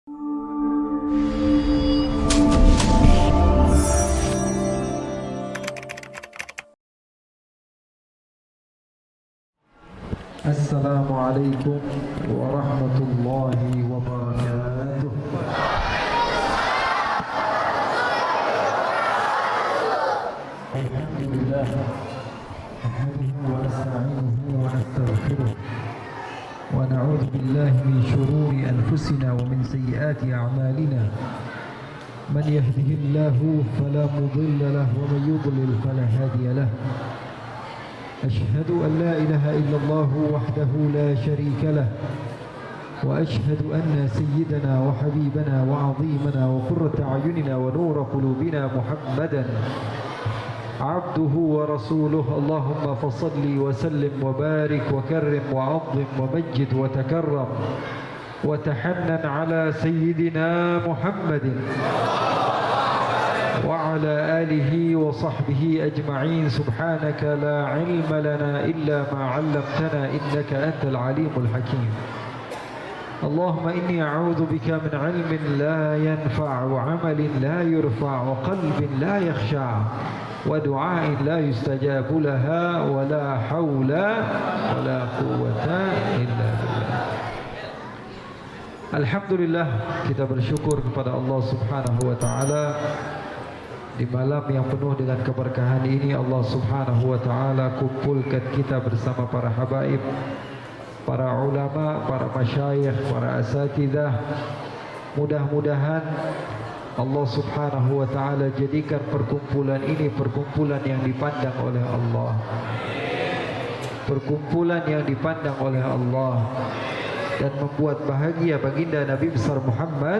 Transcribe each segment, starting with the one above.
Assalamualaikum warahmatullahi wabarakatuh. Alhamdulillah, nahmaduhu wa nasta'inuhu wa nastaghfiruh wa na'udzu billahi min shururi anfusina wa min sayyiati a'malina. Man yahdihillahu fala mudilla lahu wa man yudlil fala hadiya lahu. أشهد أن لا إله إلا الله وحده لا شريك له وأشهد أن سيدنا وحبيبنا وعظيمنا وقرة أعيننا ونور قلوبنا محمدا عبده ورسوله. اللهم فصل وسلم وبارك وكرم وعظم ومجد وتكرم وتحنن على سيدنا محمد وعلى آله وصحبه أجمعين. سبحانك لا علم لنا إلا ما علمتنا إنك أنت العليم الحكيم. اللهم إني أعوذ بك من علم لا ينفع وعمل لا يرفع وقلب لا يخشع ودعاء لا يستجاب لها ولا حول ولا قوة إلا بالله. Alhamdulillah, kita bersyukur kepada Allah Subhanahu wa taala. Di malam yang penuh dengan keberkahan ini, Allah Subhanahu wa taala kumpulkan kita bersama para habaib, para ulama, para masyayikh, para asatidzah. Mudah-mudahan Allah Subhanahu wa taala jadikan perkumpulan ini perkumpulan yang dipandang oleh Allah. Perkumpulan yang dipandang oleh Allah dan membuat bahagia baginda Nabi besar Muhammad.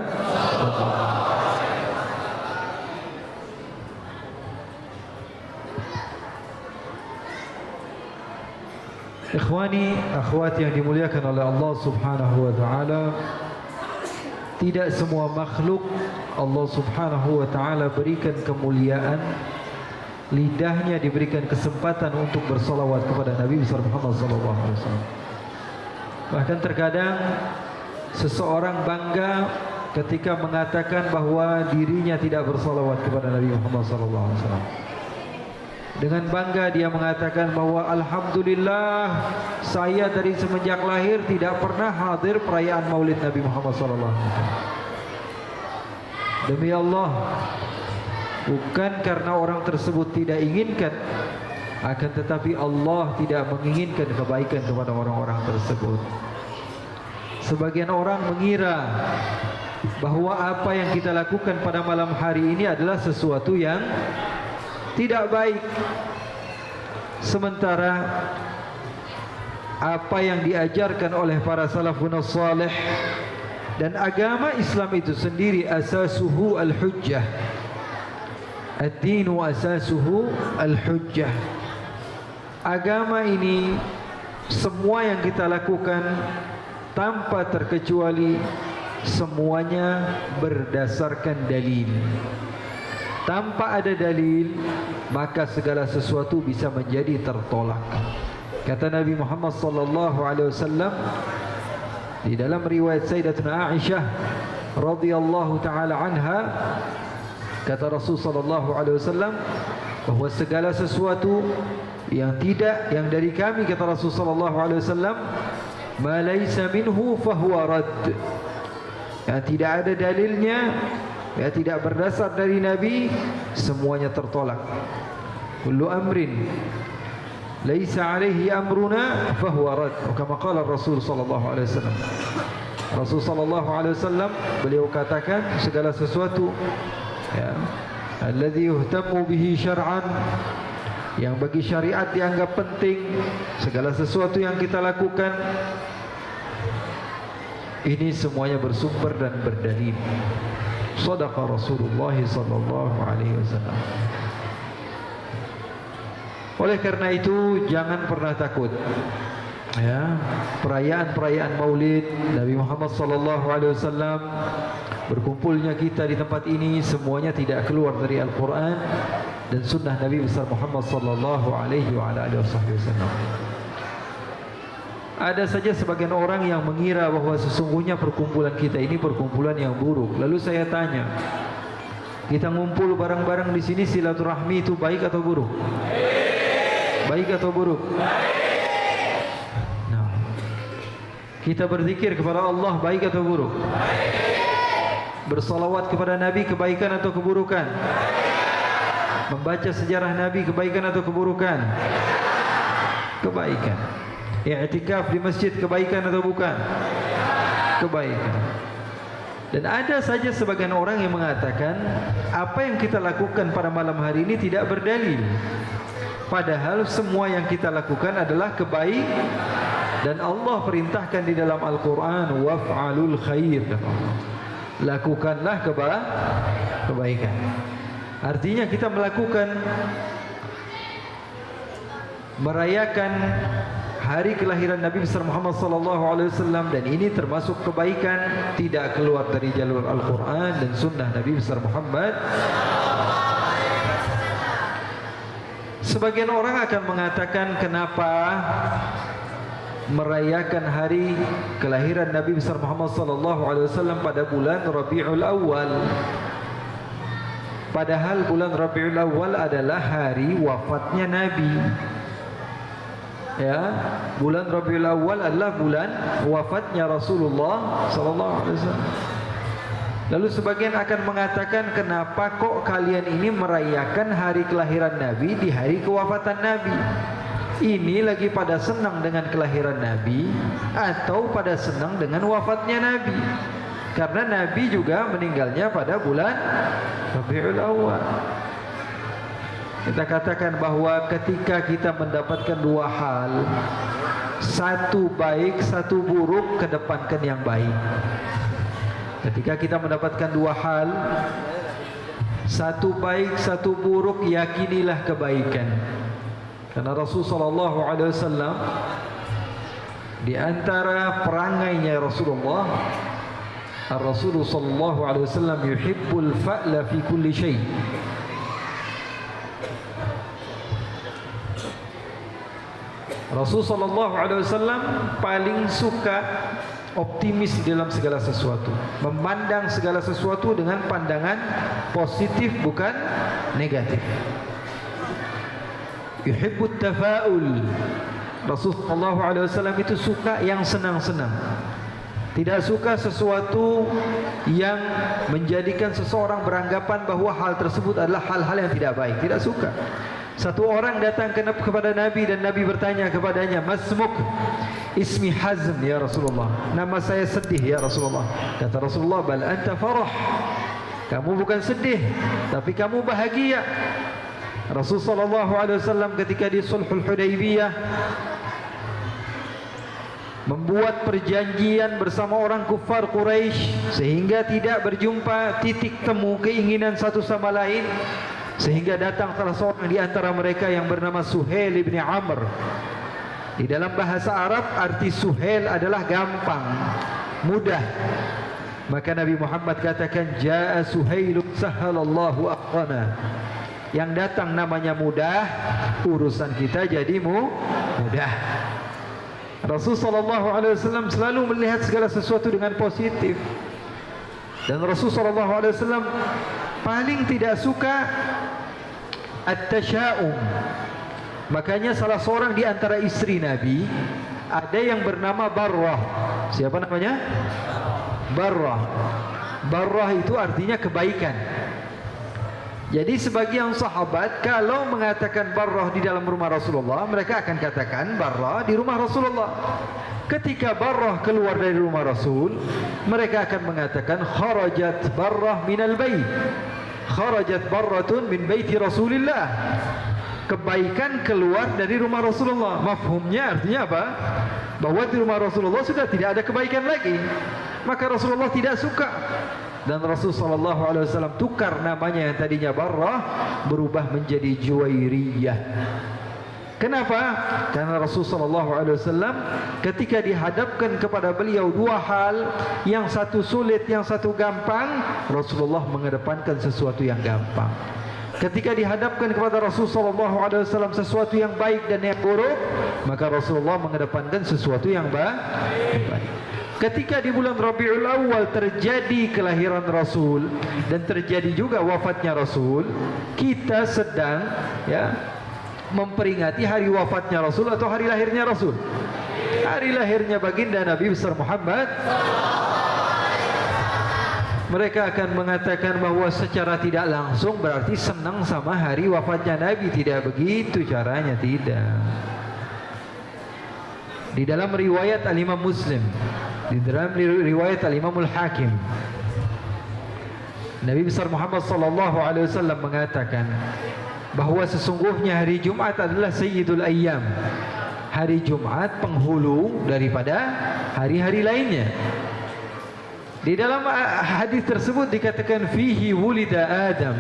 Ikhwani, akhwat yang dimuliakan oleh Allah Subhanahu wa taala, tidak semua makhluk Allah Subhanahu wa taala berikan kemuliaan, lidahnya diberikan kesempatan untuk bersolawat kepada Nabi besar Muhammad sallallahu alaihi wasallam. Bahkan terkadang seseorang bangga ketika mengatakan bahwa dirinya tidak bersolawat kepada Nabi Muhammad sallallahu alaihi wasallam. Dengan bangga dia mengatakan bahwa alhamdulillah, saya dari semenjak lahir tidak pernah hadir perayaan Maulid Nabi Muhammad sallallahu alaihi wasallam. Demi Allah, bukan karena orang tersebut tidak inginkan, akan tetapi Allah tidak menginginkan kebaikan kepada orang-orang tersebut. Sebagian orang mengira bahwa apa yang kita lakukan pada malam hari ini adalah sesuatu yang tidak baik, sementara apa yang diajarkan oleh para salafun salih dan agama Islam itu sendiri asasuhu al-hujjah. Ad-dinu asasuhu al-hujjah. Agama ini semua yang kita lakukan tanpa terkecuali semuanya berdasarkan dalil. Tanpa ada dalil, maka segala sesuatu bisa menjadi tertolak. Kata Nabi Muhammad sallallahu alaihi wasallam di dalam riwayat Sayyidatuna Aisyah radhiyallahu taala anha, kata Rasul sallallahu alaihi wasallam bahwa segala sesuatu yang dari kami, kata Rasul sallallahu alaihi wasallam, ma laysa minhu fahuwa radd. Yang tidak ada dalilnya, ya tidak berdasar dari Nabi, semuanya tertolak. Kullu amrin laisa alaihi amruna fahuwa rad. Kama qala Rasul sallallahu alaihi wasallam. Rasul sallallahu alaihi wasallam beliau katakan segala sesuatu ya alladhi yuhtammu bihi syar'an, yang bagi syariat dianggap penting, segala sesuatu yang kita lakukan ini semuanya bersumber dan berdalil. Shadaqa Rasulullah sallallahu alaihi wasallam. Oleh karena itu jangan pernah takut. Ya, perayaan-perayaan Maulid Nabi Muhammad sallallahu alaihi wasallam, berkumpulnya kita di tempat ini semuanya tidak keluar dari Al-Qur'an dan sunnah Nabi besar Muhammad sallallahu alaihi wasallam. Ada saja sebagian orang yang mengira bahwa sesungguhnya perkumpulan kita ini perkumpulan yang buruk. Lalu saya tanya, kita ngumpul bareng-bareng di sini silaturahmi itu baik atau buruk? Baik atau buruk? Nah, kita berzikir kepada Allah baik atau buruk? Bersalawat kepada Nabi kebaikan atau keburukan? Membaca sejarah Nabi kebaikan atau keburukan? Kebaikan. I'tikaf di masjid kebaikan atau bukan? Kebaikan. Dan ada saja sebagian orang yang mengatakan apa yang kita lakukan pada malam hari ini tidak berdalil. Padahal semua yang kita lakukan adalah kebaikan dan Allah perintahkan di dalam Al-Quran waf'alul khair. Lakukanlah kebaikan. Artinya kita merayakan hari kelahiran Nabi besar Muhammad SAW, dan ini termasuk kebaikan, tidak keluar dari jalur Al-Quran dan Sunnah Nabi besar Muhammad. Sebagian orang akan mengatakan, kenapa merayakan hari kelahiran Nabi besar Muhammad SAW pada bulan Rabiul Awal? Padahal bulan Rabiul Awal adalah hari wafatnya Nabi. Ya, bulan Rabiul Awal adalah bulan wafatnya Rasulullah sallallahu alaihi wasallam. Lalu sebagian akan mengatakan, kenapa kok kalian ini merayakan hari kelahiran Nabi di hari kewafatan Nabi? Ini lagi pada senang dengan kelahiran Nabi atau pada senang dengan wafatnya Nabi? Karena Nabi juga meninggalnya pada bulan Rabiul Awal. Kita katakan bahwa ketika kita mendapatkan dua hal, satu baik, satu buruk, kedepankan yang baik. Ketika kita mendapatkan dua hal, satu baik, satu buruk, yakinilah kebaikan. Karena Rasulullah SAW di antara perangainya Rasulullah, Rasulullah SAW yuhibbul fa'la fi kulli syai'. Rasulullah SAW paling suka optimis dalam segala sesuatu, memandang segala sesuatu dengan pandangan positif bukan negatif. Yuhibbut tafa'ul. Rasulullah SAW itu suka yang senang-senang, tidak suka sesuatu yang menjadikan seseorang beranggapan bahwa hal tersebut adalah hal-hal yang tidak baik. Tidak suka. Satu orang datang kepada Nabi dan Nabi bertanya kepadanya, "Masmuk?" "Ismi Hazm ya Rasulullah." "Nama saya sedih ya Rasulullah." Kata Rasulullah, "Bal anta farah." Kamu bukan sedih, tapi kamu bahagia. Rasulullah SAW ketika di Sulhul Hudaybiyah membuat perjanjian bersama orang kufar Quraisy sehingga tidak berjumpa titik temu keinginan satu sama lain. Sehingga datang salah seorang di antara mereka yang bernama Suhail ibn Amr. Di dalam bahasa Arab arti Suhail adalah gampang, mudah. Maka Nabi Muhammad katakan, "Ja'a Suhail sahhalallahu amrana." Yang datang namanya mudah, urusan kita jadi mudah. Rasulullah SAW selalu melihat segala sesuatu dengan positif. Dan Rasulullah SAW paling tidak suka at-tasyaum. Makanya salah seorang di antara istri Nabi ada yang bernama Barrah. Siapa namanya? Barrah. Barrah itu artinya kebaikan. Jadi sebagian sahabat kalau mengatakan Barrah di dalam rumah Rasulullah, mereka akan katakan Barrah di rumah Rasulullah. Ketika Barrah keluar dari rumah Rasul, mereka akan mengatakan kharajat Barrah minal bait. Kharajat Barratun min baiti Rasulillah. Kebaikan keluar dari rumah Rasulullah. Mafhumnya artinya apa? Bahwa di rumah Rasulullah sudah tidak ada kebaikan lagi. Maka Rasulullah tidak suka. Dan Rasulullah SAW tukar namanya yang tadinya Barrah berubah menjadi Juwairiyah. Kenapa? Karena Rasulullah SAW ketika dihadapkan kepada beliau dua hal, yang satu sulit, yang satu gampang, Rasulullah mengedepankan sesuatu yang gampang. Ketika dihadapkan kepada Rasulullah SAW sesuatu yang baik dan yang buruk, maka Rasulullah mengedepankan sesuatu yang baik. Ketika di bulan Rabiul Awal terjadi kelahiran Rasul dan terjadi juga wafatnya Rasul, kita sedang memperingati hari wafatnya Rasul atau hari lahirnya Rasul. Hari lahirnya baginda Nabi besar Muhammad. Mereka akan mengatakan bahwa secara tidak langsung berarti senang sama hari wafatnya Nabi. Tidak begitu caranya, tidak. Di dalam riwayat Al-Imam Muslim, di dalam riwayat Al-Imamul Hakim, Nabi besar Muhammad sallallahu alaihi wasallam mengatakan bahwa sesungguhnya hari Jumat adalah Sayyidul Ayyam. Hari Jumat penghulu daripada hari-hari lainnya. Di dalam hadis tersebut dikatakan fihi wulida Adam.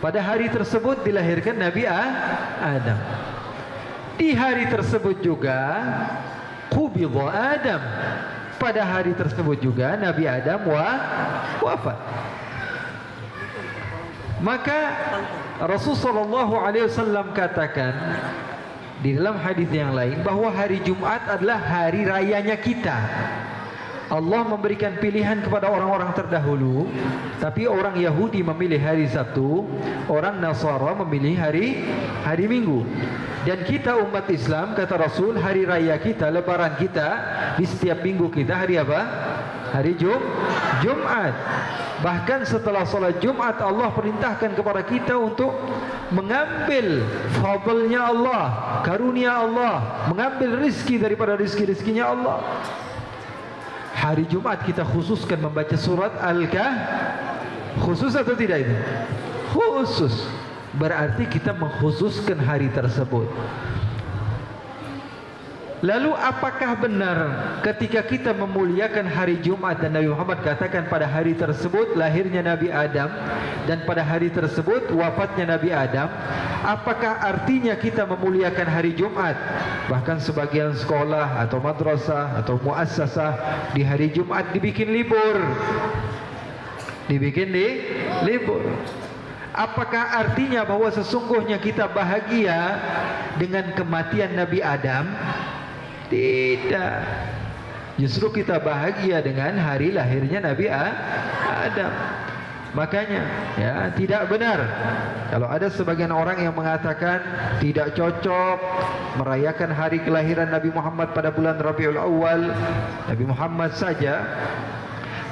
Pada hari tersebut dilahirkan Nabi Adam. Di hari tersebut juga qubidha Adam. Pada hari tersebut juga Nabi Adam wafat. Maka Rasulullah SAW katakan di dalam hadis yang lain bahwa hari Jumat adalah hari rayanya kita. Allah memberikan pilihan kepada orang-orang terdahulu, tapi orang Yahudi memilih hari Sabtu, orang Nasara memilih hari Minggu. Dan kita umat Islam, kata Rasul, hari raya kita, lebaran kita di setiap minggu kita hari apa? Hari Jumat. Bahkan setelah salat Jumat, Allah perintahkan kepada kita untuk mengambil fadlnya Allah, karunia Allah, mengambil rizki daripada rizki-rizkinya Allah. Hari Jumat kita khususkan membaca surat Al-Kahf. Khusus atau tidak itu? Khusus. Berarti kita mengkhususkan hari tersebut. Lalu apakah benar ketika kita memuliakan hari Jumat dan Nabi Muhammad katakan pada hari tersebut lahirnya Nabi Adam dan pada hari tersebut wafatnya Nabi Adam, apakah artinya kita memuliakan hari Jumat? Bahkan sebagian sekolah atau madrasah atau muassasah di hari Jumat dibikin libur. Libur. Apakah artinya bahwa sesungguhnya kita bahagia dengan kematian Nabi Adam? Tidak. Justru kita bahagia dengan hari lahirnya Nabi Adam. Makanya tidak benar kalau ada sebagian orang yang mengatakan tidak cocok merayakan hari kelahiran Nabi Muhammad pada bulan Rabiul Awal. Nabi Muhammad saja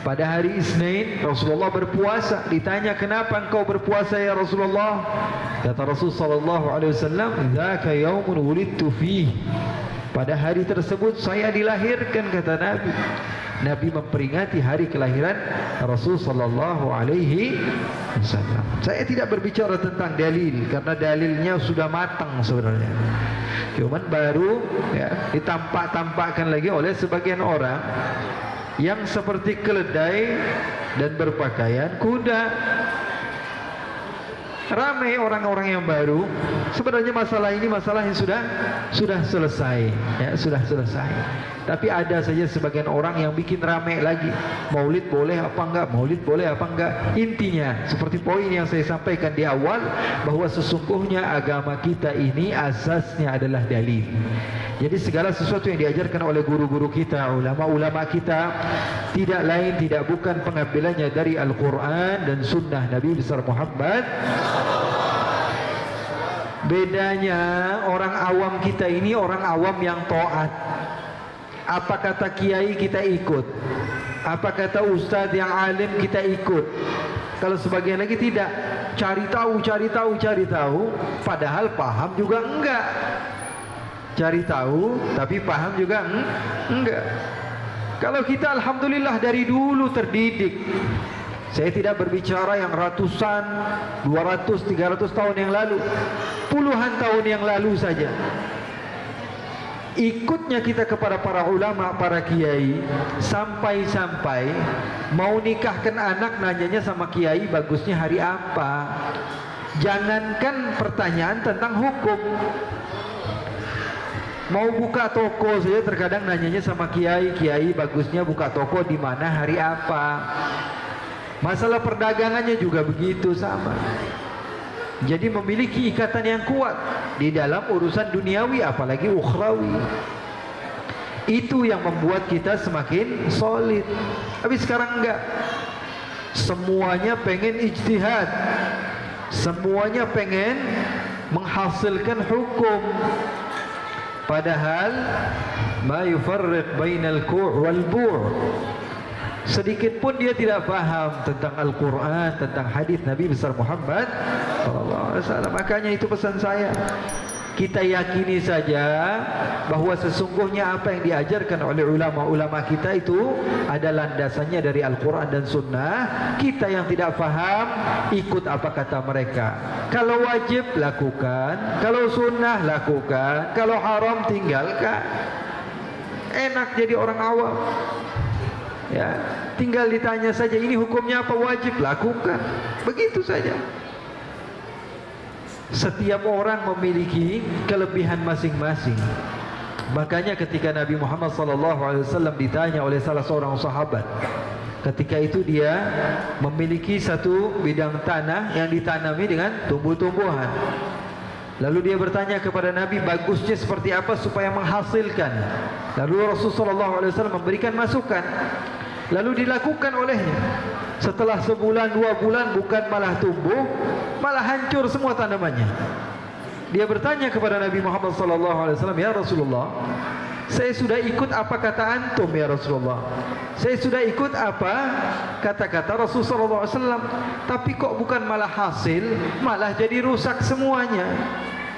pada hari Isnin Rasulullah berpuasa. Ditanya, kenapa engkau berpuasa ya Rasulullah? Kata Rasulullah sallallahu alaihi wasallam, "Dzaka yaumun wulidtu fihi." Pada hari tersebut saya dilahirkan, kata Nabi. Nabi memperingati hari kelahiran Rasul sallallahu alaihi wasallam. Saya tidak berbicara tentang dalil karena dalilnya sudah matang sebenarnya. Cuman baru ditampak-tampakkan lagi oleh sebagian orang yang seperti keledai dan berpakaian kuda. Ramai orang-orang yang baru. Sebenarnya masalah ini masalah yang sudah selesai, sudah selesai. Tapi ada saja sebagian orang yang bikin ramai lagi. Maulid boleh apa enggak? Maulid boleh apa enggak? Intinya seperti poin yang saya sampaikan di awal, bahwa sesungguhnya agama kita ini asasnya adalah dalil. Jadi segala sesuatu yang diajarkan oleh guru-guru kita, ulama-ulama kita, tidak lain tidak bukan pengambilannya dari Al-Quran dan Sunnah Nabi besar Muhammad. Bedanya orang awam kita ini orang awam yang taat. Apa kata kiai kita ikut, apa kata ustadz yang alim kita ikut. Kalau sebagian lagi tidak, cari tahu, padahal paham juga enggak. Cari tahu tapi paham juga enggak. Kalau kita alhamdulillah dari dulu terdidik. Saya tidak berbicara yang ratusan, 200, 300 tahun yang lalu, puluhan tahun yang lalu saja. Ikutnya kita kepada para ulama, para kiai, sampai-sampai mau nikahkan anak nanyanya sama kiai bagusnya hari apa. Jangankan pertanyaan tentang hukum, mau buka toko saja terkadang nanyanya sama kiai, kiai bagusnya buka toko di mana hari apa. Masalah perdagangannya juga begitu sama. Jadi memiliki ikatan yang kuat di dalam urusan duniawi apalagi ukhrawi. Itu yang membuat kita semakin solid. Tapi sekarang enggak. Semuanya pengen ijtihad. Semuanya pengen menghasilkan hukum. Padahal ma yufarriq bainal ku' wal bu'. Sedikit pun dia tidak paham tentang Al-Quran, tentang hadis Nabi besar Muhammad sallallahu alaihi wasallam. Makanya itu pesan saya. Kita yakini saja bahwa sesungguhnya apa yang diajarkan oleh ulama-ulama kita itu ada landasannya dari Al-Quran dan Sunnah. Kita yang tidak paham ikut apa kata mereka. Kalau wajib lakukan, kalau sunnah lakukan, kalau haram tinggalkan. Enak jadi orang awam. Ya, tinggal ditanya saja ini hukumnya apa, wajib lakukan. Begitu saja. Setiap orang memiliki kelebihan masing-masing. Makanya ketika Nabi Muhammad SAW ditanya oleh salah seorang sahabat, ketika itu dia memiliki satu bidang tanah yang ditanami dengan tumbuh-tumbuhan. Lalu dia bertanya kepada Nabi, bagusnya seperti apa supaya menghasilkan. Lalu Rasulullah SAW memberikan masukan. Lalu dilakukan olehnya. Setelah sebulan, 2 bulan, bukan malah tumbuh, malah hancur semua tanamannya. Dia bertanya kepada Nabi Muhammad SAW, ya Rasulullah, saya sudah ikut apa kata antum ya Rasulullah. Saya sudah ikut apa kata-kata Rasulullah SAW. Tapi kok bukan malah hasil, malah jadi rusak semuanya.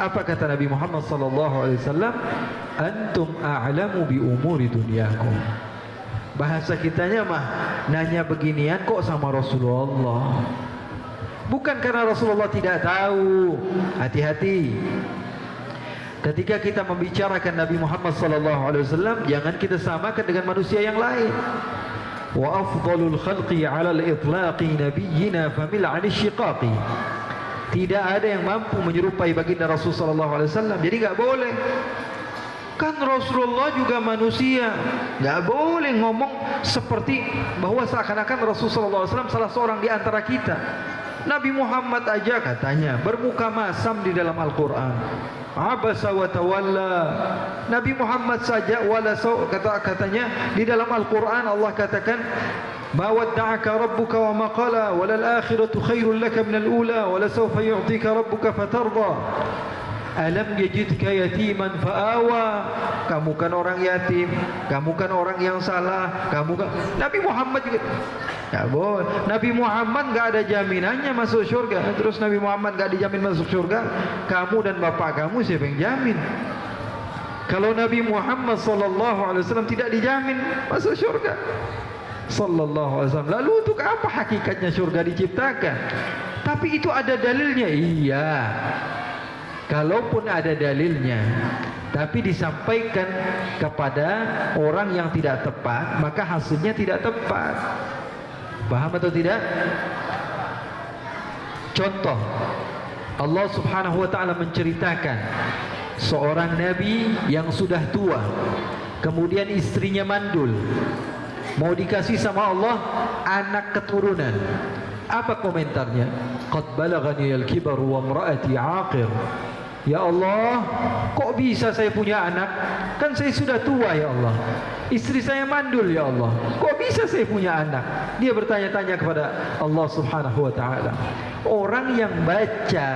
Apa kata Nabi Muhammad SAW? Antum a'lamu bi umuri dunyakum. Bahasa kitanya mah nanya beginian kok sama Rasulullah. Bukan karena Rasulullah tidak tahu. Hati-hati. Ketika kita membicarakan Nabi Muhammad SAW, jangan kita samakan dengan manusia yang lain. Wa afdalul khalqi 'ala al-itlaqi nabiyyina famil 'an asy-syiqaqi. Tidak ada yang mampu menyerupai baginda Rasulullah SAW. Jadi enggak boleh. Kan Rasulullah juga manusia. Enggak boleh ngomong seperti bahwa seakan-akan Rasulullah SAW salah seorang di antara kita. Nabi Muhammad aja katanya bermuka masam di dalam Al-Quran. Abasa wa tawalla. Nabi Muhammad saja katanya di dalam Al-Quran Allah katakan ma wadda'aka rabbuka wa ma qala walal akhiratu khairul laka minal ula wala sawfa yu'tika rabbuka fatarda. Alam yajidka yatiman fa'awa. Kamu kan orang yatim, kamu kan orang yang salah, kamu kan Nabi Muhammad juga. Ya boleh. Nabi Muhammad enggak ada jaminannya masuk surga. Terus Nabi Muhammad enggak dijamin masuk surga, kamu dan bapak kamu siapa yang jamin? Kalau Nabi Muhammad SAW tidak dijamin masuk surga. Sallallahu alaihi wasallam. Lalu untuk apa hakikatnya surga diciptakan? Tapi itu ada dalilnya. Iya. Kalaupun ada dalilnya, tapi disampaikan kepada orang yang tidak tepat, maka hasilnya tidak tepat. Paham atau tidak? Contoh, Allah Subhanahu wa taala menceritakan seorang nabi yang sudah tua, kemudian istrinya mandul, mau dikasih sama Allah anak keturunan. Apa komentarnya? Qad balaghani al-kibaru wa imra'ati 'aqir. Ya Allah, kok bisa saya punya anak? Kan saya sudah tua ya Allah. Istri saya mandul ya Allah. Kok bisa saya punya anak? Dia bertanya-tanya kepada Allah Subhanahu wa taala. Orang yang baca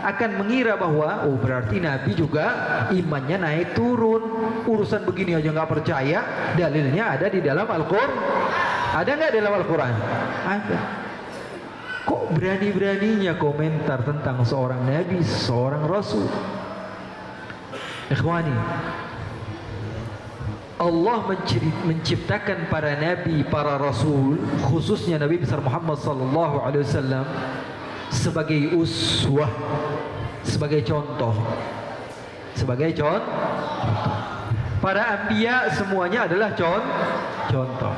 akan mengira bahwa oh berarti Nabi juga imannya naik turun. Urusan begini aja nggak percaya, dalilnya ada di dalam Al-Qur'an. Ada nggak dalam Al-Qur'an? Ada. Kok berani-beraninya komentar tentang seorang nabi, seorang rasul? Ikhwani, Allah menciptakan para nabi, para rasul, khususnya Nabi besar Muhammad sallallahu alaihi wasallam sebagai uswah, sebagai contoh. Sebagai contoh. Para anbiya semuanya adalah contoh.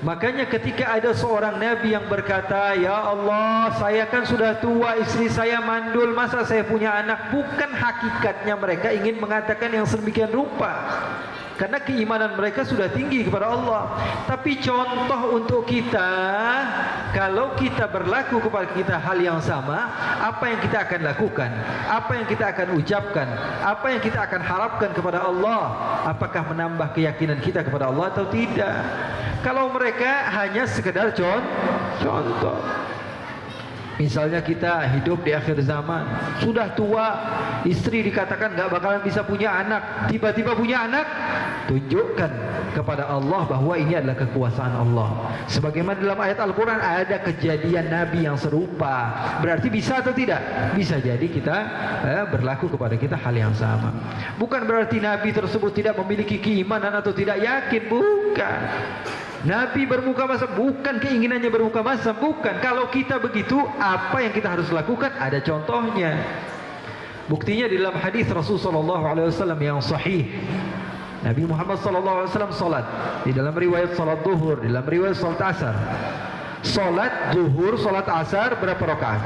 Makanya ketika ada seorang nabi yang berkata, ya Allah, saya kan sudah tua, istri saya mandul, masa saya punya anak? Bukan hakikatnya mereka ingin mengatakan yang sedemikian rupa. karena keimanan mereka sudah tinggi kepada Allah. Tapi contoh untuk kita, kalau kita berlaku kepada kita hal yang sama, apa yang kita akan lakukan, apa yang kita akan ucapkan, apa yang kita akan harapkan kepada Allah, apakah menambah keyakinan kita kepada Allah atau tidak? Kalau mereka hanya sekedar contoh. Misalnya kita hidup di akhir zaman, sudah tua, istri dikatakan gak bakalan bisa punya anak, tiba-tiba punya anak, tunjukkan kepada Allah bahwa ini adalah kekuasaan Allah. Sebagaimana dalam ayat Al-Quran ada kejadian Nabi yang serupa, berarti bisa atau tidak? Bisa jadi kita berlaku kepada kita hal yang sama. Bukan berarti Nabi tersebut tidak memiliki keimanan atau tidak yakin, bukan. Nabi bermuka masam, bukan keinginannya bermuka masam, bukan. Kalau kita begitu, apa yang kita harus lakukan? Ada contohnya. Buktinya di dalam hadis Rasulullah SAW yang sahih. Nabi Muhammad SAW salat. Di dalam riwayat salat zuhur, di dalam riwayat salat asar. Salat zuhur, salat asar berapa rakaat?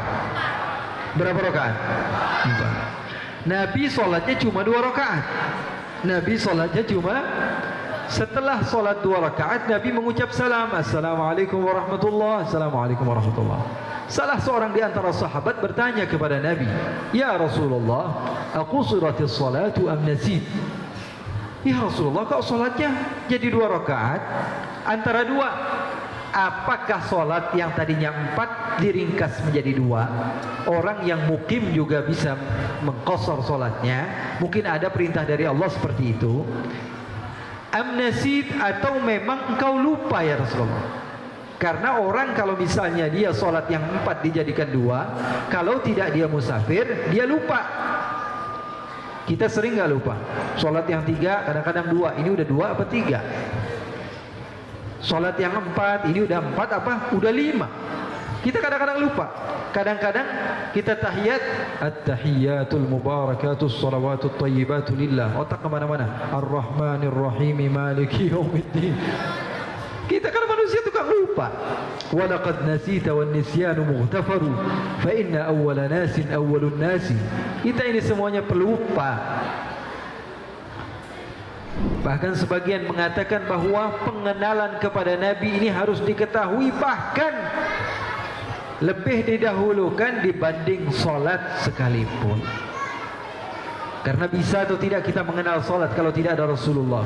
Berapa rakaat? 4. Nabi salatnya cuma 2 rakaat. Nabi salatnya cuma, setelah solat 2 rakaat, Nabi mengucap salam, Assalamualaikum warahmatullahi, Assalamualaikum warahmatullahi. Salah seorang di antara sahabat bertanya kepada Nabi, Ya Rasulullah, aqusiratis salatu am nasid? Ya Rasulullah, kok solatnya jadi 2 rakaat antara 2? Apakah solat yang tadinya 4 diringkas menjadi 2? Orang yang mukim juga bisa mengqasar solatnya. Mungkin ada perintah dari Allah seperti itu. Amnasid, atau memang engkau lupa ya Rasulullah? Karena orang kalau misalnya dia sholat yang 4 dijadikan 2, kalau tidak dia musafir, dia lupa. Kita sering nggak lupa? Sholat yang 3 kadang-kadang 2, ini udah 2 apa 3? Sholat yang 4, ini udah 4 apa? Udah 5. Kita kadang-kadang lupa. Kadang-kadang kita tahiyat, at-tahiyyatul mubarakatus salawatut thayyibatu lillah, otak kemana-mana, ar-rahmanir rahim maliki yaumiddin. Kita kan manusia tukang lupa. Wa laqad nasita wan nisyanu mughtafaru fa inna awwala nasin awwalun nasi. Kita ini semuanya pelupa. Bahkan sebagian mengatakan bahwa pengenalan kepada Nabi ini harus diketahui, bahkan lebih didahulukan dibanding solat sekalipun. Karena bisa atau tidak kita mengenal solat kalau tidak ada Rasulullah?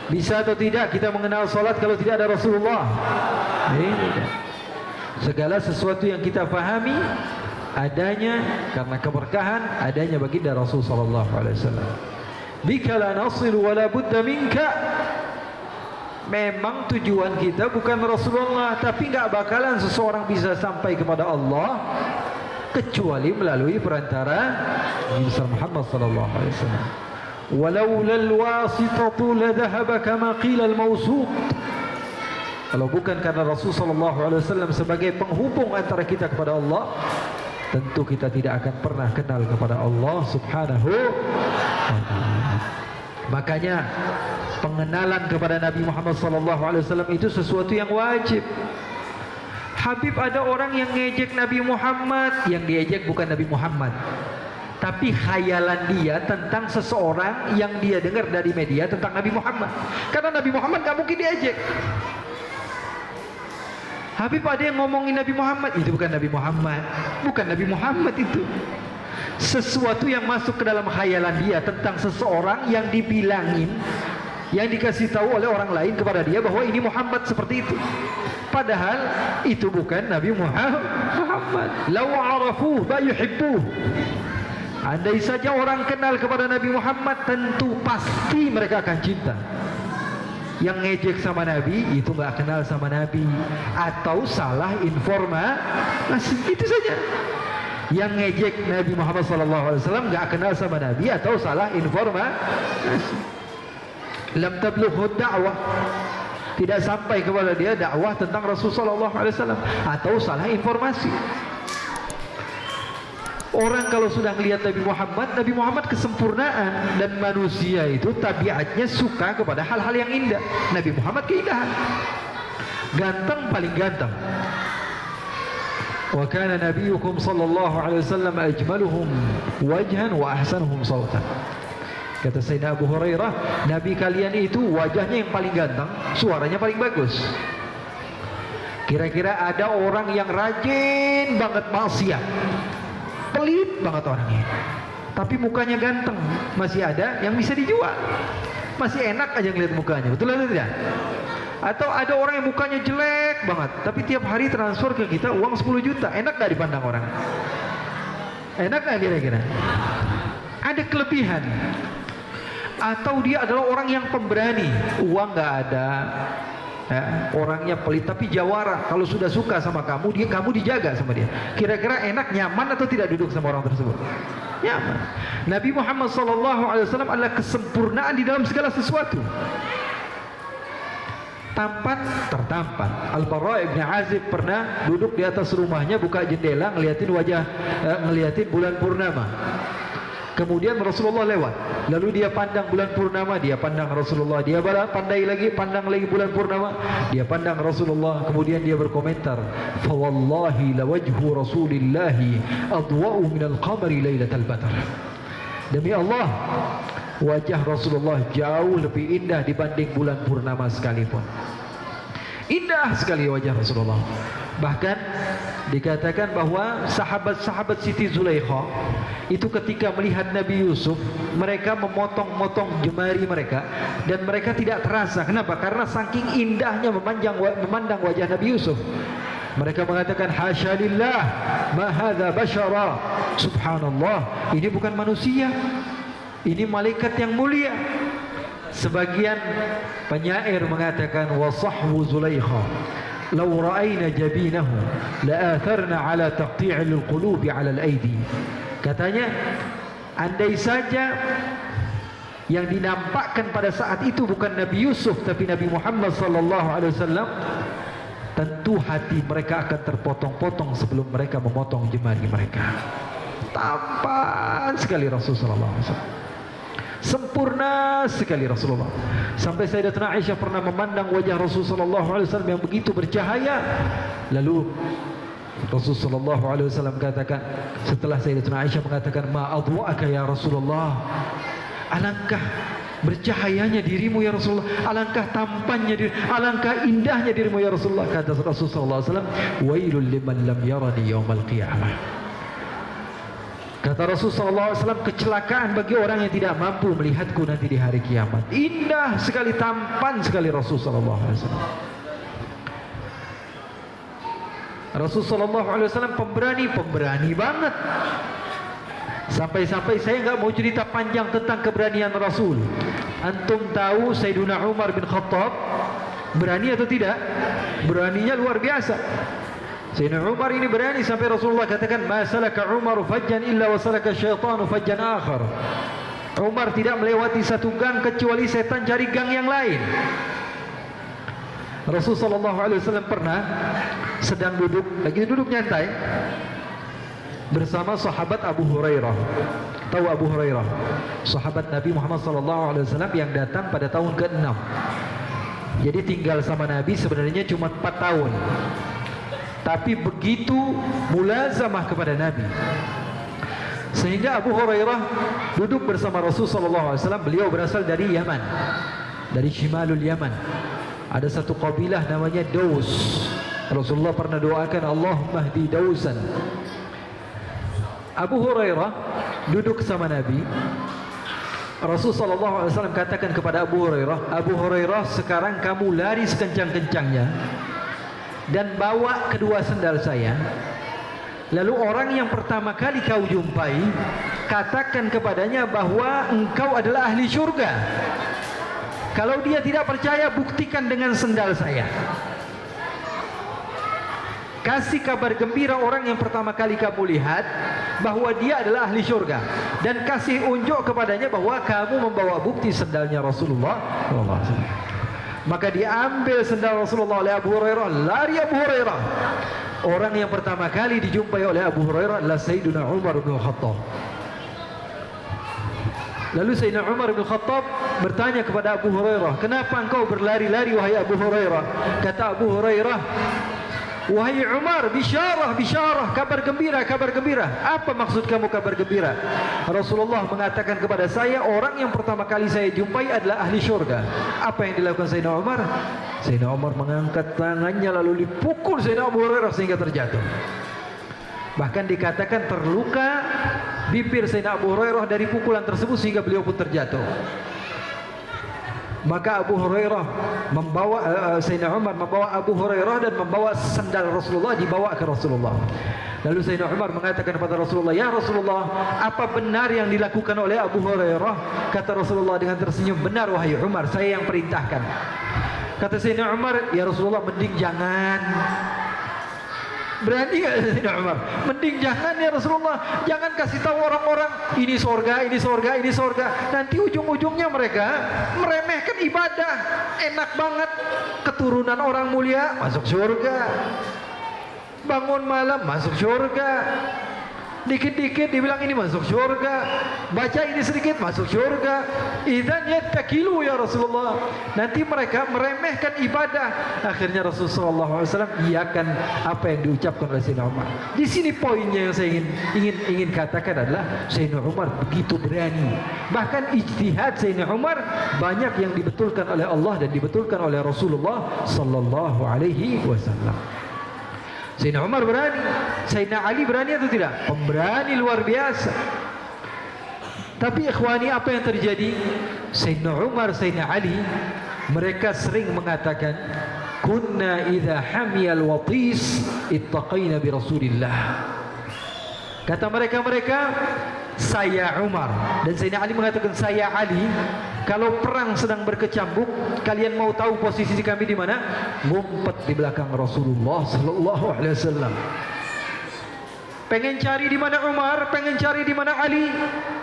Bisa atau tidak kita mengenal solat kalau tidak ada Rasulullah? Tidak. Segala sesuatu yang kita fahami adanya karena keberkahan adanya baginda Rasul sallallahu alaihi wasallam. Bika la nasilu wa la budda minka. Memang tujuan kita bukan Rasulullah, tapi nggak bakalan seseorang bisa sampai kepada Allah kecuali melalui perantara Nabi Muhammad sallallahu alaihi wasallam. Walaulal wasitatu la dhahaba kama qila al-mawsut. Kalau bukan karena Rasul sallallahu alaihi wasallam sebagai penghubung antara kita kepada Allah, tentu kita tidak akan pernah kenal kepada Allah subhanahu wa ta'ala. Makanya pengenalan kepada Nabi Muhammad SAW itu sesuatu yang wajib. Habib, ada orang yang ngejek Nabi Muhammad, yang diejek bukan Nabi Muhammad, tapi khayalan dia tentang seseorang yang dia dengar dari media tentang Nabi Muhammad. Karena Nabi Muhammad gak mungkin diejek. Habib, ada yang ngomongin Nabi Muhammad, itu bukan Nabi Muhammad, bukan Nabi Muhammad itu. Sesuatu yang masuk ke dalam khayalan dia tentang seseorang yang dibilangin, yang dikasih tahu oleh orang lain kepada dia bahwa ini Muhammad seperti itu. Padahal itu bukan Nabi Muhammad. Lau arafuh ba yuhibbuh. Andai saja orang kenal kepada Nabi Muhammad, tentu pasti mereka akan cinta. Yang ngejek sama Nabi itu nggak kenal sama Nabi atau salah informasi, itu saja. Yang ngejek Nabi Muhammad SAW nggak kenal sama Nabi atau salah informasi. Lam tablughu da'wah, tidak sampai kepada dia dakwah tentang Rasulullah SAW atau salah informasi. Orang kalau sudah melihat Nabi Muhammad kesempurnaan, dan manusia itu tabiatnya suka kepada hal-hal yang indah. Nabi Muhammad keindahan, ganteng, paling ganteng. Wa kana nabiyukum sallallahu alaihi wasallam ajmaluhum wajhan wa ahsanuhum sautan. Kata Sayyidina Abu Hurairah, Nabi kalian itu wajahnya yang paling ganteng, suaranya paling bagus. Kira-kira ada orang yang rajin banget maksiat, pelit banget orangnya, tapi mukanya ganteng, masih ada yang bisa dijual, masih enak aja ngeliat mukanya, betul atau tidak? Atau ada orang yang mukanya jelek banget, tapi tiap hari transfer ke kita uang 10 juta, enak gak dipandang orang? Enak gak kira-kira? Ada kelebihan. Atau dia adalah orang yang pemberani, uang gak ada, ya, orangnya pelit tapi jawara. Kalau sudah suka sama kamu, kamu dijaga sama dia. Kira-kira enak, nyaman atau tidak duduk sama orang tersebut? Nyaman. Nabi Muhammad SAW adalah kesempurnaan di dalam segala sesuatu. Tampan tertampan. Al-Bara ibn Azib pernah duduk di atas rumahnya, buka jendela, ngeliatin bulan purnama. Kemudian Rasulullah lewat, lalu dia pandang bulan purnama, dia pandang Rasulullah, dia pandai lagi, pandang lagi bulan purnama, dia pandang Rasulullah. Kemudian dia berkomentar, fa wallahi lawajhu Rasulillahi adwa'u minal qamari lailatal badr. Demi Allah, wajah Rasulullah jauh lebih indah dibanding bulan purnama sekalipun. Indah sekali wajah Rasulullah. Bahkan dikatakan bahwa sahabat-sahabat Siti Zulaikha itu ketika melihat Nabi Yusuf, mereka memotong-motong jemari mereka, dan mereka tidak terasa. Kenapa? Karena saking indahnya memandang wajah Nabi Yusuf. Mereka mengatakan, hasya lillah, ma hadza basyara. Subhanallah, ini bukan manusia, ini malaikat yang mulia. Sebagian penyair mengatakan, wa sahbu Zulaikha law ra'ayna jabinahu la atharna ala taqti'il qulubi ala al-aidi. Katanya, andai saja yang dinampakkan pada saat itu bukan Nabi Yusuf tapi Nabi Muhammad sallallahu alaihi wasallam, tentu hati mereka akan terpotong-potong sebelum mereka memotong jemari mereka. Tampan sekali Rasulullah sallallahu alaihi wasallam, sempurna sekali Rasulullah. Sampai Sayyidatuna Aisyah pernah memandang wajah Rasulullah sallallahu alaihi wasallam yang begitu bercahaya. Lalu Rasulullah sallallahu alaihi wasallam katakan, setelah Sayyidatuna Aisyah mengatakan, ma adwa'aka ya Rasulullah, alangkah bercahayanya dirimu ya Rasulullah, alangkah tampannya dirimu, alangkah indahnya dirimu ya Rasulullah. Kata Rasulullah sallallahu alaihi wasallam, wailul liman lam yarani yaumal qiyamah. Kata Rasulullah SAW, kecelakaan bagi orang yang tidak mampu melihatku nanti di hari kiamat. Indah sekali, tampan sekali Rasulullah SAW. Rasulullah SAW pemberani banget. Sampai-sampai saya nggak mau cerita panjang tentang keberanian Rasul. Antum tahu Sayyidina Umar bin Khattab berani atau tidak? Beraninya luar biasa. Sayyidina Umar ini berani sampai Rasulullah katakan, ma salaka Umar fajjan illa wa salaka syaitanu fajjan akhar. Umar tidak melewati satu gang kecuali setan cari gang yang lain. Rasulullah SAW pernah sedang lagi duduk nyantai bersama sahabat Abu Hurairah. Tahu Abu Hurairah, sahabat Nabi Muhammad SAW yang datang pada tahun ke-6. Jadi tinggal sama Nabi sebenarnya cuma 4 tahun, tapi begitu mulazamah kepada Nabi, sehingga Abu Hurairah duduk bersama Rasulullah SAW. Beliau berasal dari Yaman, dari Shimalul Yaman. Ada satu kabilah namanya Daus. Rasulullah pernah doakan, Allahumma hdi Dausan. Abu Hurairah duduk sama Nabi. Rasulullah SAW katakan kepada Abu Hurairah, sekarang kamu lari sekencang-kencangnya dan bawa kedua sendal saya. Lalu orang yang pertama kali kau jumpai, katakan kepadanya bahwa engkau adalah ahli syurga. Kalau dia tidak percaya, buktikan dengan sendal saya. Kasih kabar gembira orang yang pertama kali kamu lihat bahwa dia adalah ahli syurga, dan kasih unjuk kepadanya bahwa kamu membawa bukti sendalnya Rasulullah SAW. Maka diambil sendal Rasulullah oleh Abu Hurairah, lari Abu Hurairah. Orang yang pertama kali dijumpai oleh Abu Hurairah adalah Sayyidina Umar bin Khattab. Lalu Sayyidina Umar bin Khattab bertanya kepada Abu Hurairah, kenapa engkau berlari-lari wahai Abu Hurairah? Kata Abu Hurairah, Wahai Umar, bisyarah, bisyarah, kabar gembira, kabar gembira. Apa maksud kamu kabar gembira? Rasulullah mengatakan kepada saya, orang yang pertama kali saya jumpai adalah ahli syurga. Apa yang dilakukan Sayyidina Umar? Sayyidina Umar mengangkat tangannya lalu dipukul Sayyidina Abu Hurairah sehingga terjatuh. Bahkan dikatakan terluka bibir Sayyidina Abu Hurairah dari pukulan tersebut sehingga beliau pun terjatuh. Maka Abu Hurairah membawa Sayyidina Umar membawa Abu Hurairah dan membawa sandal Rasulullah, dibawa ke Rasulullah. Lalu Sayyidina Umar mengatakan kepada Rasulullah, "Ya Rasulullah, apa benar yang dilakukan oleh Abu Hurairah?" Kata Rasulullah dengan tersenyum, "Benar wahai Umar, saya yang perintahkan." Kata Sayyidina Umar, "Ya Rasulullah, mending jangan." Berani gak Sayyidina Umar? Mending jangan ya Rasulullah. Jangan kasih tahu orang-orang ini sorga, ini sorga, ini sorga. Nanti ujung-ujungnya mereka meremehkan ibadah. Enak banget, keturunan orang mulia masuk surga, bangun malam masuk surga, dikit-dikit dibilang ini masuk surga, baca ini sedikit masuk surga. Idzan yattakilu ya Rasulullah. Nanti mereka meremehkan ibadah. Akhirnya Rasulullah SAW iakan apa yang diucapkan oleh Sayyidina Umar. Di sini poinnya yang saya ingin katakan adalah Sayyidina Umar begitu berani. Bahkan ijtihad Sayyidina Umar banyak yang dibetulkan oleh Allah dan dibetulkan oleh Rasulullah sallallahu alaihi wasallam. Sayyidina Umar berani, Sayyidina Ali berani atau tidak? Pemberani luar biasa. Tapi ikhwani, apa yang terjadi? Sayyidina Umar, Sayyidina Ali, mereka sering mengatakan, "Kunna idza hamiyal watis ittaqaina bi Rasulillah." Kata mereka, saya Umar, dan Sayyidina Ali mengatakan, saya Ali, kalau perang sedang berkecambuk, kalian mau tahu posisi kami di mana? Ngumpet di belakang Rasulullah sallallahu alaihi wasallam. Pengen cari di mana Umar, pengen cari di mana Ali.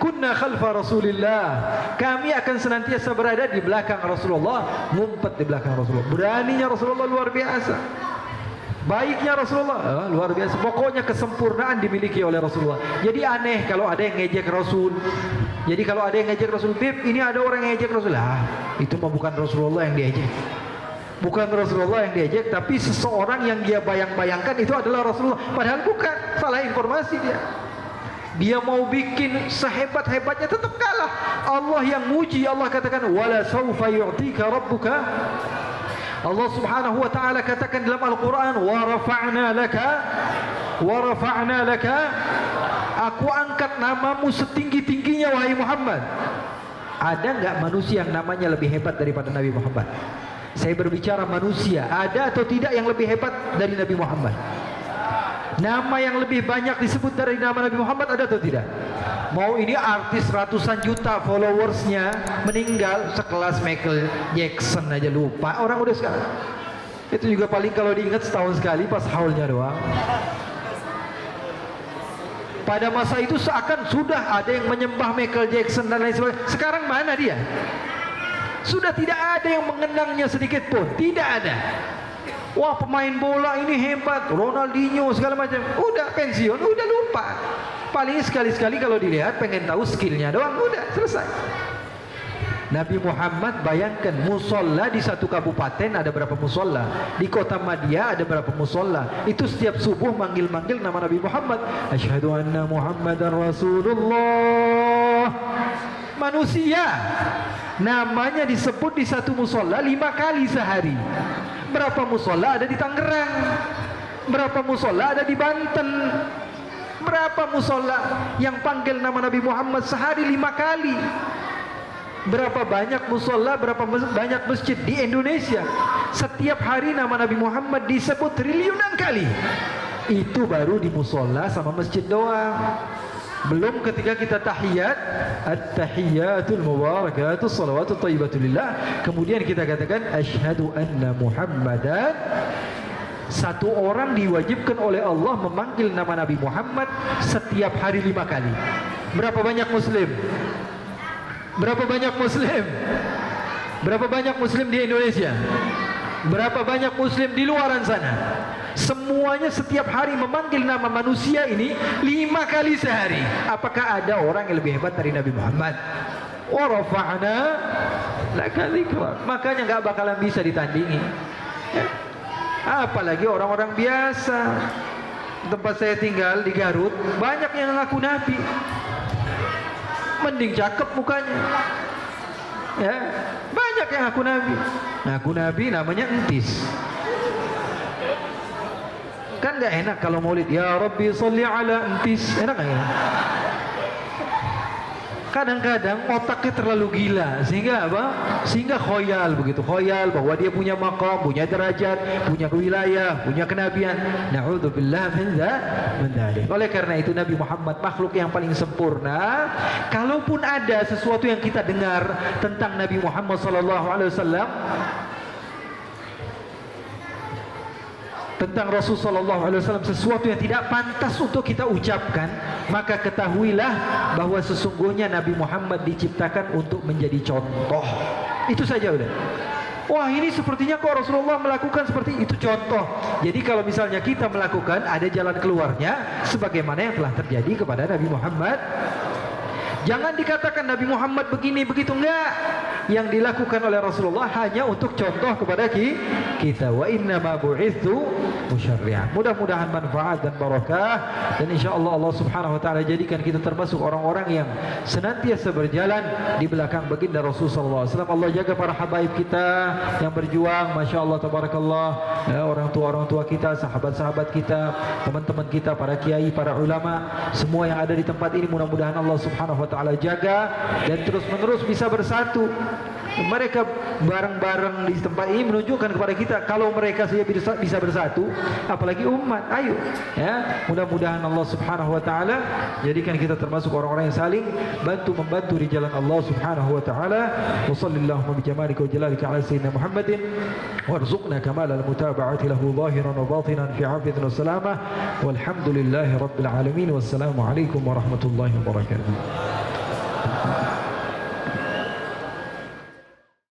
Kunna khalfa Rasulillah. Kami akan senantiasa berada di belakang Rasulullah, ngumpet di belakang Rasulullah. Beraninya Rasulullah luar biasa. Baiknya Rasulullah luar biasa. Pokoknya kesempurnaan dimiliki oleh Rasulullah. Jadi aneh kalau ada yang ngejek Rasul. Jadi kalau ada yang ngejek Rasul, "Bib, ini ada orang yang ngejek Rasul." Itu mah bukan Rasulullah yang diejek. Bukan Rasulullah yang diejek, tapi seseorang yang dia bayang-bayangkan itu adalah Rasulullah. Padahal bukan, salah informasi dia. Dia mau bikin sehebat-hebatnya tetap kalah. Allah yang muji, Allah katakan, "Wala sawfa yu'tika rabbuka." Allah Subhanahu wa taala katakan dalam Al-Qur'an, "Wa rafa'na laka." Aku angkat namamu setinggi-tingginya wahai Muhammad. Ada enggak manusia yang namanya lebih hebat daripada Nabi Muhammad? Saya berbicara manusia, ada atau tidak yang lebih hebat dari Nabi Muhammad? Nama yang lebih banyak disebut dari nama Nabi Muhammad ada atau tidak? Mau ini artis ratusan juta followersnya meninggal, sekelas Michael Jackson aja lupa orang udah sekarang. Itu juga paling kalau diingat setahun sekali pas haulnya doang. Pada masa itu seakan sudah ada yang menyembah Michael Jackson dan lain sebagainya. Sekarang mana dia? Sudah tidak ada yang mengenangnya sedikit pun. Tidak ada. Wah, pemain bola ini hebat, Ronaldinho segala macam. Udah pensiun, udah lupa. Paling sekali-sekali kalau dilihat pengen tahu skillnya doang, udah selesai. Nabi Muhammad, bayangkan musola di satu kabupaten ada berapa musola, di kota Madinah ada berapa musola. Itu setiap subuh manggil-manggil nama Nabi Muhammad, asyhadu anna Muhammadar Rasulullah. Manusia namanya disebut di satu musola 5 kali sehari. Berapa musola ada di Tangerang, berapa musola ada di Banten, berapa musola yang panggil nama Nabi Muhammad sehari 5 kali. Berapa banyak musola, berapa banyak masjid di Indonesia. Setiap hari nama Nabi Muhammad disebut triliunan kali. Itu baru di musola sama masjid doang. Belum ketika kita tahiyat, at-tahiyatul mubarakatus salawatut thayyibatu lillah. Kemudian kita katakan asyhadu anna Muhammadan. Satu orang diwajibkan oleh Allah memanggil nama Nabi Muhammad setiap hari 5 kali. Berapa banyak muslim? Berapa banyak muslim? Berapa banyak muslim di Indonesia? Berapa banyak muslim di luaran sana? Semuanya setiap hari memanggil nama manusia ini 5 kali sehari. Apakah ada orang yang lebih hebat dari Nabi Muhammad? Wa rafa'na laka dzikra. Makanya enggak bakalan bisa ditandingi. Ya. Apalagi orang-orang biasa. Tempat saya tinggal di Garut, banyak yang ngaku nabi. Mending cakep mukanya. Ya, banyak yang ngaku nabi. Ngaku nabi namanya entis. Kan gak enak kalau maulid, ya Rabbi sholli ala entis. Enak gak ya? Kadang-kadang otaknya terlalu gila sehingga apa? Sehingga khoyal begitu, khoyal bahwa dia punya maqam, punya derajat, punya wilayah, punya kenabian. Na'udzubillah min dzalik. Oleh karena itu Nabi Muhammad makhluk yang paling sempurna. Kalaupun ada sesuatu yang kita dengar tentang Nabi Muhammad sallallahu alaihi wasallam, tentang Rasul sallallahu alaihi wasallam, sesuatu yang tidak pantas untuk kita ucapkan, maka ketahuilah bahwa sesungguhnya Nabi Muhammad diciptakan untuk menjadi contoh. Itu saja udah. Wah, ini sepertinya kok Rasulullah melakukan seperti itu, contoh. Jadi kalau misalnya kita melakukan, ada jalan keluarnya sebagaimana yang telah terjadi kepada Nabi Muhammad. Jangan dikatakan Nabi Muhammad begini begitu, enggak. Yang dilakukan oleh Rasulullah hanya untuk contoh kepada kita. Wa inna ma bu'itsu musyarri'an. Mudah-mudahan manfaat dan barakah, dan insyaallah Allah Subhanahu wa taala jadikan kita termasuk orang-orang yang senantiasa berjalan di belakang baginda Rasul sallallahu alaihi wasallam. Allah jaga para habaib kita yang berjuang, masyaallah tabarakallah, ya, orang tua kita, sahabat-sahabat kita, teman-teman kita, para kiai, para ulama, semua yang ada di tempat ini, mudah-mudahan Allah Subhanahu wa taala jaga dan terus-menerus bisa bersatu. Mereka bareng-bareng di tempat ini menunjukkan kepada kita kalau mereka saja bisa bersatu, apalagi umat. Ayo, ya, mudah-mudahan Allah Subhanahu wa taala jadikan kita termasuk orang-orang yang saling bantu-membantu di jalan Allah Subhanahu wa taala. Wa sallallahu bi jamalika wa jalalika ala sayyidina Muhammadin warzuqna kamal al-mutaba'ati lahu zahiran wa batinan fi 'afiyatin wa salamah walhamdulillahi rabbil alamin. Wassalamu alaikum warahmatullahi wabarakatuh.